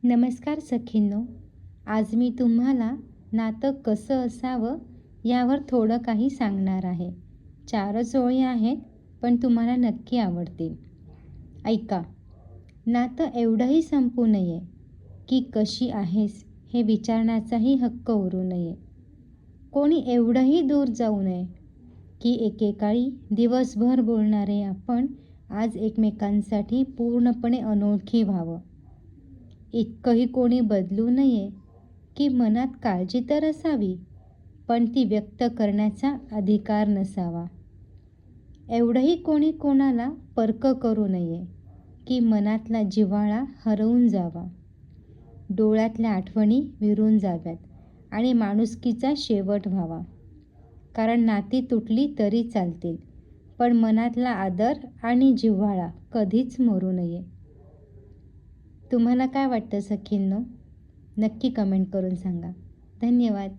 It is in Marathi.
नमस्कार सखींनो. आज मी तुम्हाला नातं कसं असावं यावर थोडं काही सांगणार आहे. 4च ओळी आहेत, पण तुम्हाला नक्की आवडतील. ऐका. नातं एवढंही संपू नये की कशी आहेस हे विचारण्याचाही हक्क उरू नये. कोणी एवढंही दूर जाऊ नये की एकेकाळी दिवसभर बोलणारे आपण आज एकमेकांसाठी पूर्णपणे अनोळखी व्हावं. इतकंही कोणी बदलू नये की मनात काळजी तर असावी, पण ती व्यक्त करण्याचा अधिकार नसावा. एवढंही कोणी कोणाला परक करू नये की मनातला जिव्हाळा हरवून जावा. डोळ्यातल्या आठवणी विरून जाव्यात आणि माणुसकीचा शेवट व्हावा. कारण नाती तुटली तरी चालतील, पण मनातला आदर आणि जिव्हाळा कधीच मरू नये. तुम्हाला काय वाटतं सखींनो? नक्की कमेंट करून सांगा. धन्यवाद.